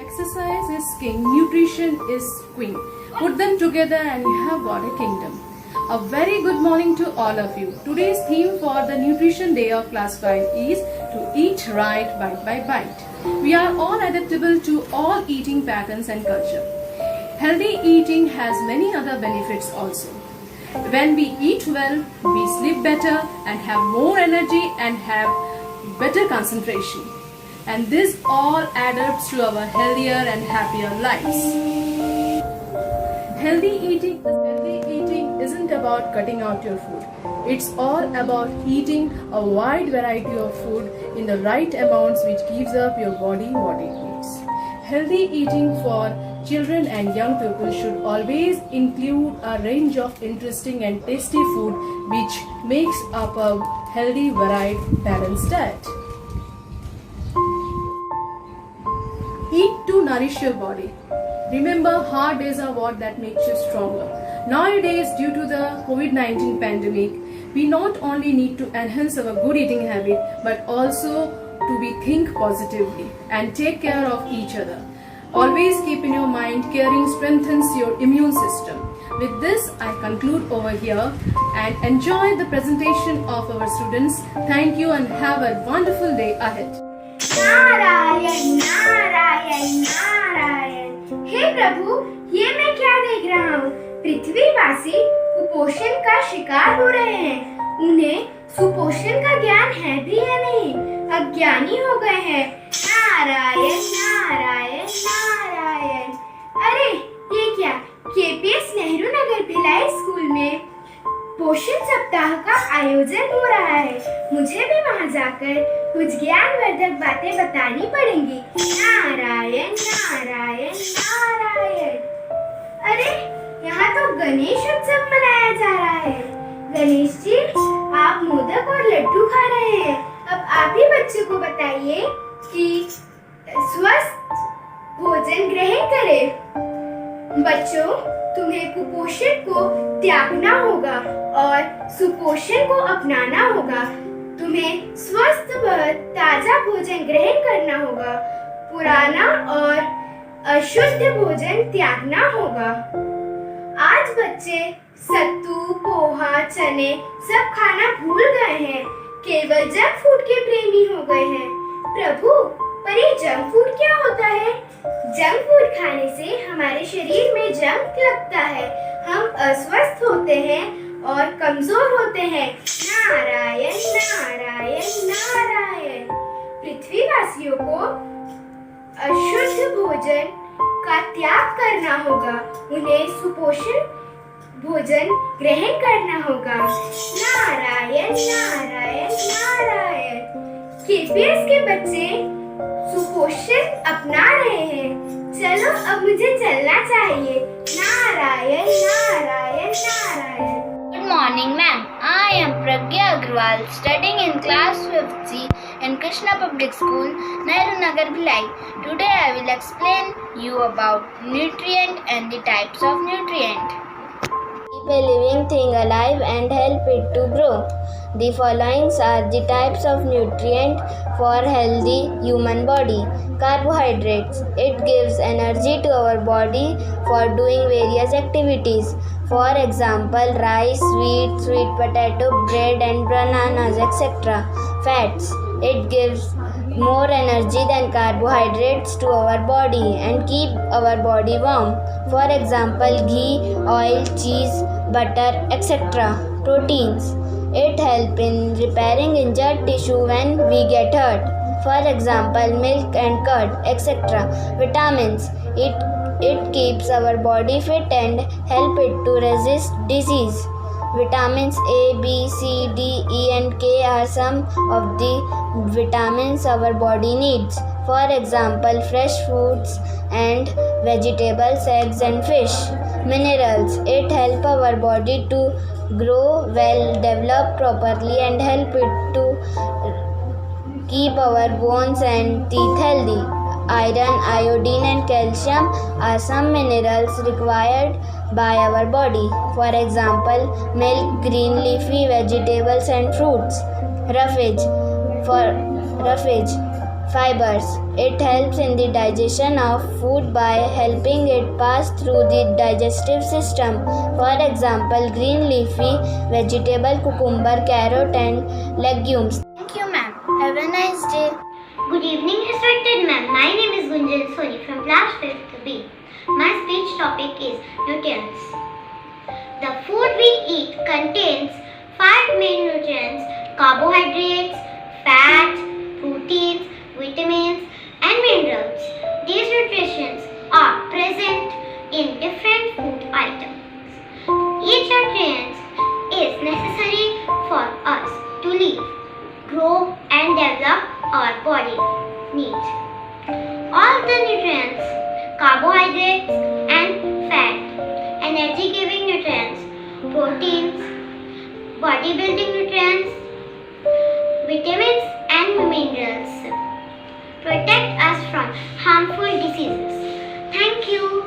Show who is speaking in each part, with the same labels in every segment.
Speaker 1: Exercise is king, nutrition is queen. Put them together and you have got a kingdom. A very good morning to all of you. Today's theme for the Nutrition Day of Class 5 is to eat right bite by bite. We are all adaptable to all eating patterns and culture. Healthy eating has many other benefits also. When we eat well, we sleep better and have more energy and have better concentration. And this all adds up to our healthier and happier lives. Healthy eating isn't about cutting out your food. It's all about eating a wide variety of food in the right amounts which gives up your body what it needs. Healthy eating for children and young people should always include a range of interesting and tasty food which makes up a healthy, varied, balanced diet. Eat to nourish your body. Remember, hard days are what that makes you stronger. Nowadays, due to the COVID-19 pandemic, we not only need to enhance our good eating habit, but also to think positively and take care of each other. Always keep in your mind, caring strengthens your immune system. With this, I conclude over here and enjoy the presentation of our students. Thank you and have a wonderful day ahead.
Speaker 2: Narayan Narayan Narayan. हे प्रभु, ये मैं क्या देख रहा हूँ? पृथ्वीवासी कुपोषण का शिकार हो रहे हैं। उन्हें सुपोषण का ज्ञान है भी या नहीं? अज्ञानी हो गए हैं। नारायण नारायण नारायण। अरे ये क्या? केपीएस नेहरू नगर भिलाई स्कूल में पोषण सप्ताह का आयोजन हो रहा है। मुझे भी वहां जाकर कुछ ज्ञानवर्धक बातें बतानी पड़ेंगी। नारायण नारायण नारायण। अरे यहाँ तो गणेश उत्सव मनाया जा रहा है। गणेश जी, आप मोदक और लड्डू खा रहे हैं। अब आप ही बच्चों को बताइए कि स्वस्थ भोजन ग्रहण करें। बच्चों, तुम्हें कुपोषण को त्यागना होगा और सुपोषण को अपनाना होगा। तुम्हें स्वस्थ व ताजा भोजन ग्रहण करना होगा। पुराना और अशुद्ध भोजन त्यागना होगा। आज बच्चे सत्तू, पोहा, चने सब खाना भूल गए हैं। केवल जंक फूड के प्रेमी हो गए हैं। प्रभु, पर ये जंक फूड क्या होता है? जंक फूड खाने से हमारे शरीर में जंक लगता है। हम अस्वस्थ होते हैं और कमजोर होते हैं। नारायण नारायण नारायण। पृथ्वीवासियों को अशुद्ध भोजन का त्याग करना होगा। उन्हें सुपोषण भोजन ग्रहण करना होगा। नारायण नारायण नारायण। केपीएस के बच्चे सुपोषण अपना रहे हैं। चलो, अब मुझे चलना चाहिए। Narayan Narayan Narayan.
Speaker 3: Good morning, ma'am. I am Pragya Agrawal, studying in class 5th C in Krishna Public School, Nehru Nagar, Bhilai. Today I will explain you about nutrient and the types of nutrient.
Speaker 4: Keep a living thing alive and help it to grow. The following are the types of nutrient for healthy human body. Carbohydrates. It gives energy to our body for doing various activities. For example, rice, wheat, sweet potato, bread and bananas, etc. Fats. It gives more energy than carbohydrates to our body and keep our body warm. For example, ghee, oil, cheese, butter, etc. Proteins. It helps in repairing injured tissue when we get hurt. For example, milk and curd, etc. Vitamins. It keeps our body fit and help it to resist disease. Vitamins A, B, C, D, E and K are some of the vitamins our body needs. For example, fresh fruits and vegetables, eggs and fish. Minerals. It helps our body to grow well, develop properly and help it to keep our bones and teeth healthy. Iron, iodine and calcium are some minerals required by our body. For example, milk, green leafy vegetables and fruits. Roughage. Fibers. It helps in the digestion of food by helping it pass through the digestive system. For example, green leafy vegetable, cucumber, carrot and legumes.
Speaker 3: Thank you, ma'am. Have a nice day.
Speaker 5: Good evening, respected ma'am. My name is Gunjan Soni from class 5th B. My speech topic is nutrients. The food we eat contains 5 main nutrients: carbohydrates, fat, proteins, vitamins, and minerals. These nutrients are present in different food items. Each nutrient is necessary for us to live, grow, and develop our body needs. All the nutrients, carbohydrates and fat, energy-giving nutrients, proteins, body-building nutrients, vitamins and minerals protect us from harmful diseases. Thank you.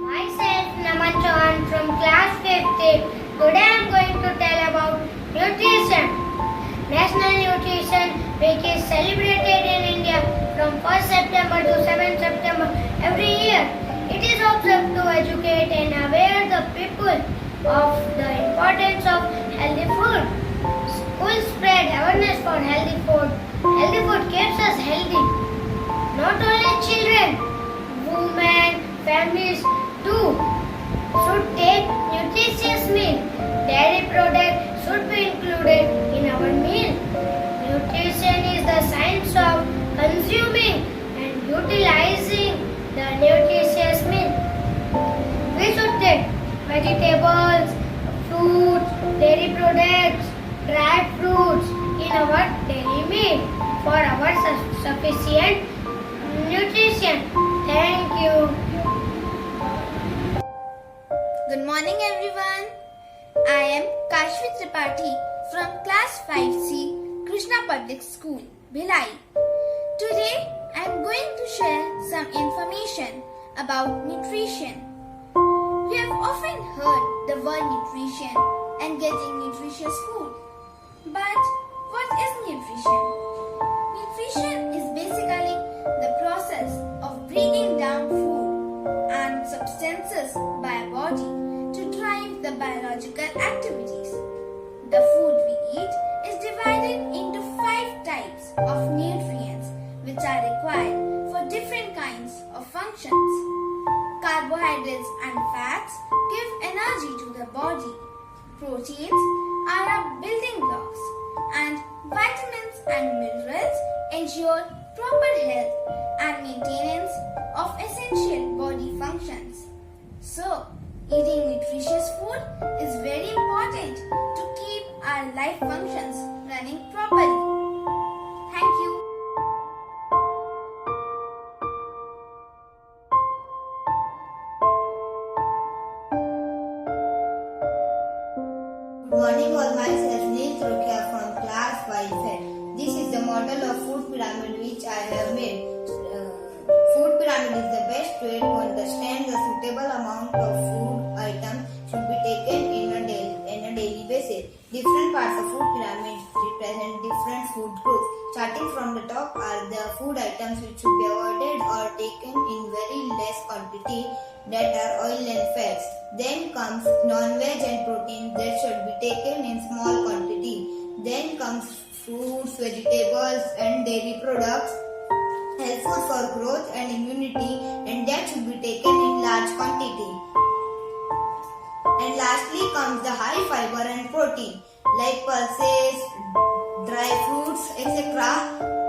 Speaker 3: Myself, Naman Chauhan from class 5th. Today I am going to tell about nutrition. National Nutrition Week is celebrated in India from 1st September to 7th September every year. It is observed to educate and aware the people of the importance of healthy food. Schools spread awareness for healthy food. Healthy food keeps us healthy. Not only children, women, families too should take nutritious meal. Dairy products should be included in our meal. Nutrition is the science of consuming and utilizing the nutritious meal. We should take vegetables, fruits, dairy products, dry fruits in our daily meal for our sufficient nutrition. Thank you.
Speaker 6: Good morning everyone. I am Kashvi Tripathi from class 5C, Krishna Public School, Bhilai. Today I am going to share some information about nutrition. We have often heard the word nutrition and getting nutritious food. But what is nutrition? Nutrition is basically the process of breaking down food and substances by a body to drive the biological activities. The food we eat is divided into 5 types of nutrients which are required for different kinds of functions. Carbohydrates and fats give energy to the body. Proteins are our building blocks, and vitamins and minerals ensure proper health and maintenance of essential body functions. So, eating nutritious food is very important to keep our life functions running properly. Thank you.
Speaker 7: Good morning all, myself Neil Trokia from class 5. This is the model of food pyramid which I have made. Food pyramid is the best way to understand the suitable amount of food items should be taken in a daily basis. Different parts of food pyramid represent different food groups. Starting from the top are the food items which should be avoided or taken in very less quantity, that are oil and fats. Then comes non-veg and protein that should be taken in small quantity. Then comes fruits, vegetables and dairy products helpful for growth and immunity, and that should be taken in large quantity. And lastly comes the high fiber and protein like pulses, dry fruits, etc.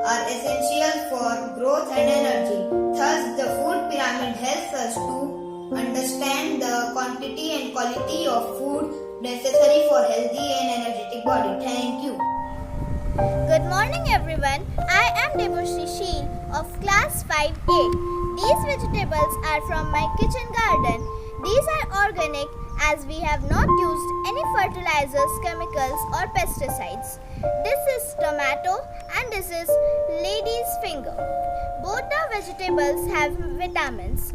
Speaker 7: are essential for growth and energy. Thus, the food pyramid helps us to understand the quantity and quality of food necessary for healthy and energetic body. Thank you.
Speaker 6: Good morning everyone. I am Debushri Sheel of class 5A. These vegetables are from my kitchen garden. These are organic as we have not used any fertilizers, chemicals or pesticides. This is tomato and this is lady's finger. Both the vegetables have vitamins.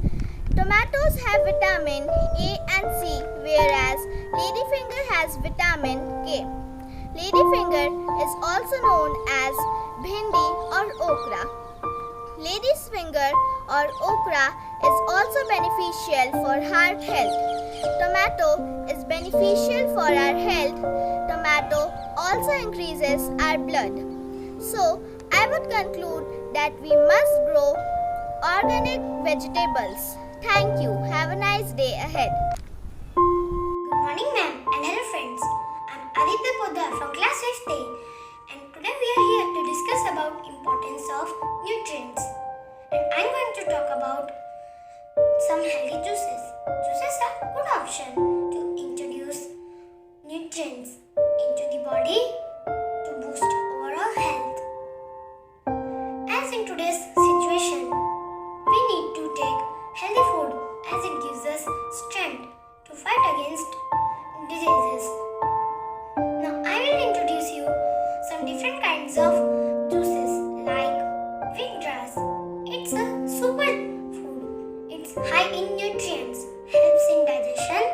Speaker 6: Tomatoes have vitamin A and C, whereas ladyfinger has vitamin K. Ladyfinger is also known as bhindi or okra. Lady's finger or okra is also beneficial for heart health. Tomato is beneficial for our health. Tomato also increases our blood. So, I would conclude that we must grow organic vegetables. Thank you. Have a nice day ahead.
Speaker 5: Good morning, ma'am, and hello, friends. I'm Aditya Poddar from class 5th A, and today we are here to discuss about importance of nutrients. And I'm going to talk about some healthy juices. Juices are a good option to introduce nutrients into the body to boost overall health. As in today's situation, we need to take healthy food as it gives us strength to fight against diseases. Now I will introduce you some different kinds of juices like wheatgrass. It's a super food. It's high in nutrients, helps in digestion,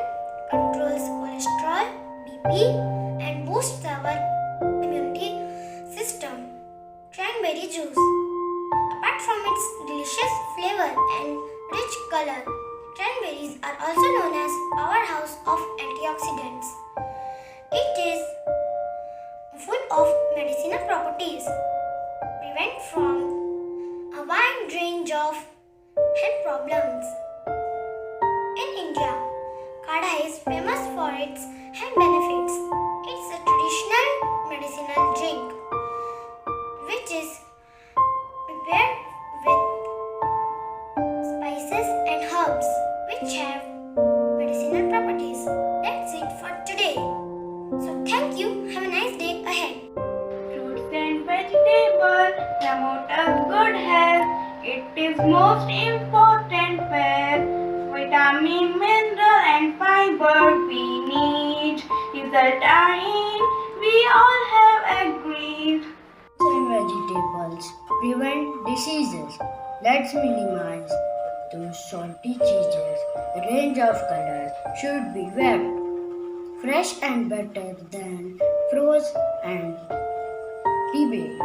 Speaker 5: controls cholesterol, BP, and boosts our immunity system. Cranberry juice. Apart from its delicious flavor and rich color, cranberries are also known as powerhouse of antioxidants. It is full of medicinal properties, prevent from a wide range of health problems. In India, Kadha is famous for its health benefits. It's a traditional medicinal drink which is prepared with spices and herbs which have medicinal properties. That's it for today. So thank you. Have a nice day ahead.
Speaker 3: Fruits and vegetables promote a good health. It is most important where vitamin, mineral and fiber we need. Result are in, we all have agreed.
Speaker 8: And vegetables prevent diseases. Let's minimize those salty cheeses. A range of colors should be wrapped. Fresh and better than frozen and pre-baked.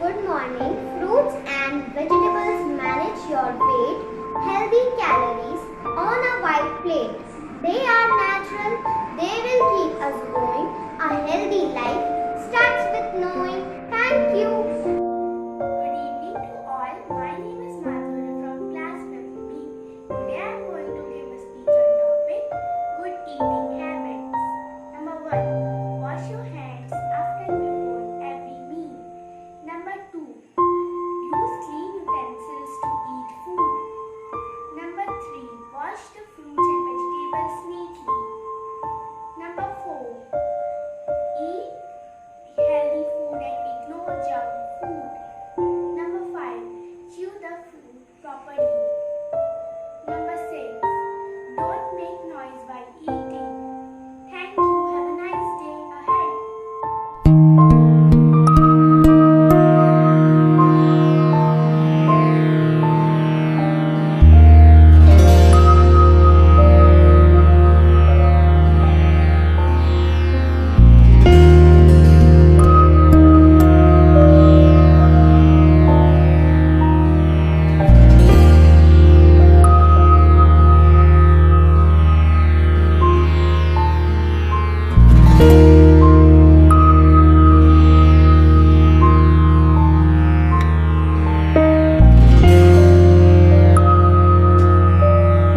Speaker 5: Good morning. Fruits and vegetables manage your weight, healthy calories on a white plate. They are natural. They will keep us going. A healthy life starts with knowing. Thank you.
Speaker 2: Good evening to all. My name is Madhuri from class 5B. Today I am going to give a speech on topic good eating habits. Number 1. Wash your hands after and before every meal. Number 2. Use clean utensils to eat food. Number 3. Wash the fruits and vegetables neatly. Number 4. Eat healthy food and ignore junk food. Number 5. Chew the food properly. Number 6. Don't make noise while eating. Thank you. Have a nice day ahead.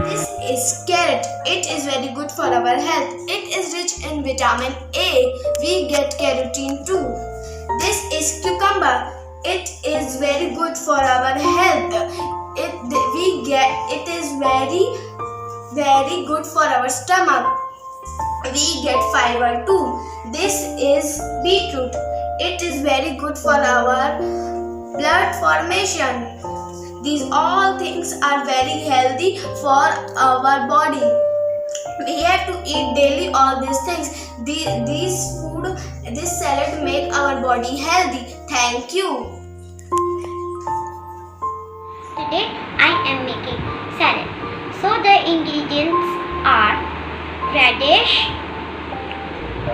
Speaker 7: This is carrot. It is very good for our health. It is rich in vitamin A. We get carotene too. This is cucumber. It is very good for our health. It is very good for our stomach. We get fiber too. This is beetroot. It is very good for our blood formation. These all things are very healthy for our body. We have to eat daily all these things. This salad make our body healthy. Thank you.
Speaker 5: Today I am making salad. So the ingredients are radish,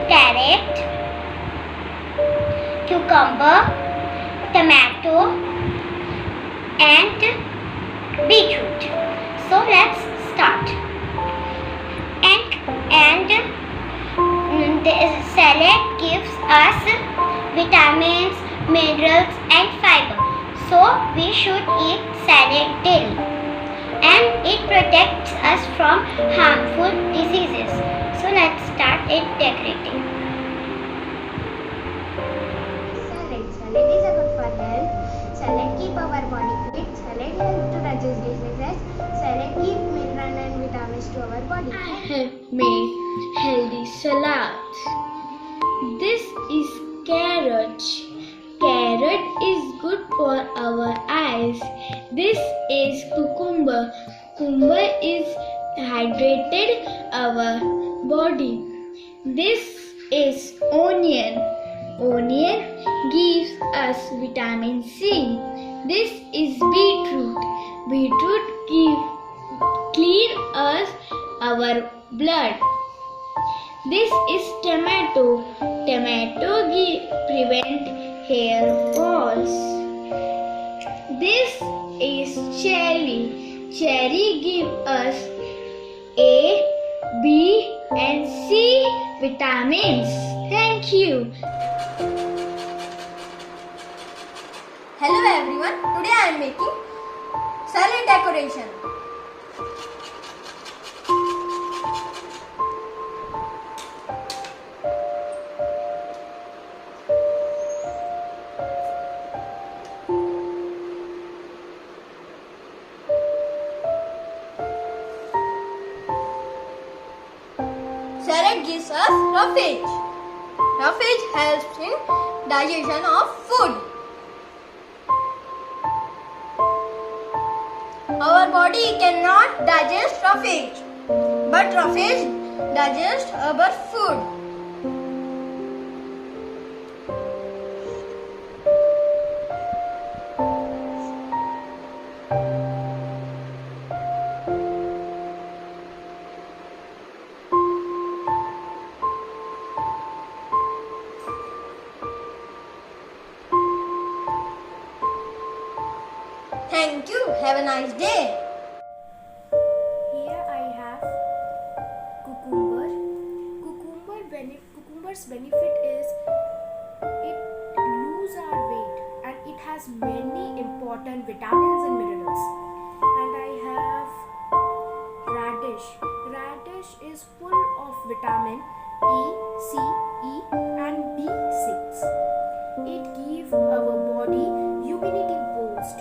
Speaker 5: carrot, cucumber, tomato, and beetroot. So let's start. And the salad gives us vitamins, minerals, and fiber. So we should eat salad daily. And it protects us from harmful diseases. So let's start it decorating.
Speaker 4: Salad is a good for health. Salad keep our body fit. Salad helps to reduce diseases. Salad give mineral and vitamins to our body. I have made healthy salads. This is carrot. Carrot is good for our eyes. This is cucumber. Cucumber is hydrated our body. This is onion. Onion gives us vitamin C. This is beetroot. Beetroot clean us our blood. This is tomato. Tomato prevent hair falls. This is cherry. Cherry give us A, B and C vitamins. Thank you.
Speaker 2: Hello everyone, today I am making salad decoration. Salad gives us roughage. Roughage helps in digestion of food. Our body cannot digest roughage, but roughage digests our food. Thank you. Have a nice day.
Speaker 6: Here I have cucumber. Cucumber's benefit is it lose our weight and it has many important vitamins and minerals. And I have radish. Radish is full of vitamin E, C, E and B6. It gives our body immunity boost.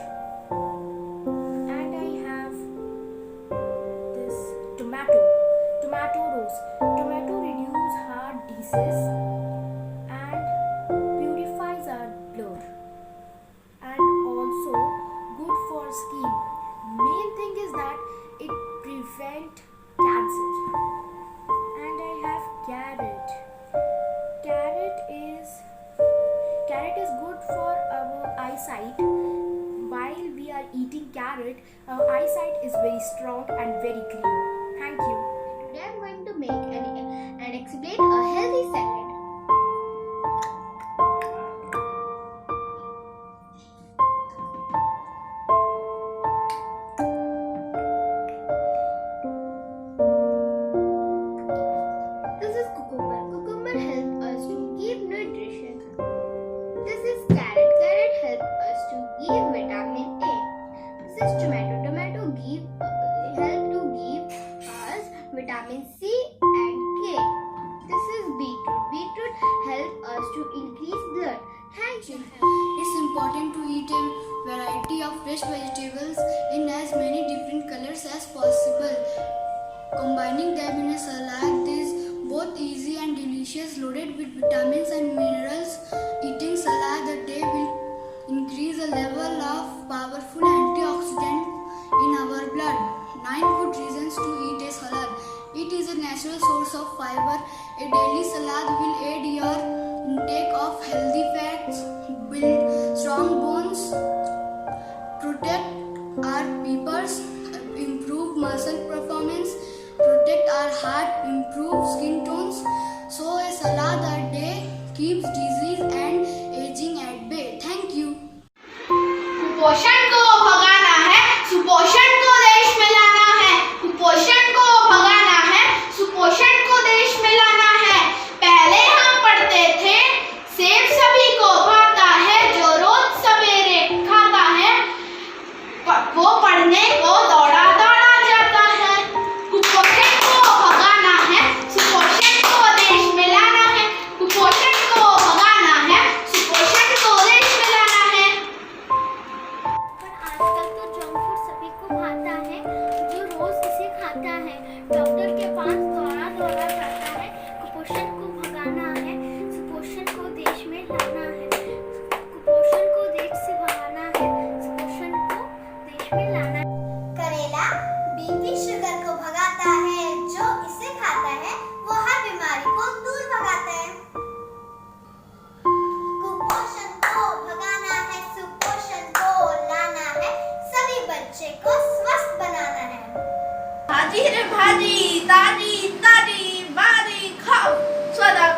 Speaker 6: Tomato reduces heart disease and purifies our blood and also good for skin. Main thing is that it prevents cancer. And I have carrot. Carrot is good for our eyesight. While we are eating carrot, our eyesight is very strong and very clear. Thank you.
Speaker 4: Today I am going to make and explain a healthy salad. This is cucumber. Cucumber helps us to give nutrition. This is carrot. Carrot helps us to give vitamin A. This is tomato. Tomato help to give us vitamin C and K. This is beetroot. Beetroot help us to increase blood. Thank you.
Speaker 9: It's important to eat a variety of fresh vegetables in as many different colors as possible. Combining them in a salad is both easy and delicious, loaded with vitamins and minerals. Eating salad a day will increase the level of powerful antioxidants in our blood. 9 good reasons to eat a salad. It is a natural source of fiber. A daily salad will aid your intake of healthy fats, build strong bones, protect our peppers, improve muscle performance, protect our heart, improve skin tones. So a salad a day keeps disease and aging at
Speaker 6: बच्चे को स्वस्थ बनाना है।
Speaker 2: भाजी रे भाजी, ताजी ताजी, बारी खाओ, सदा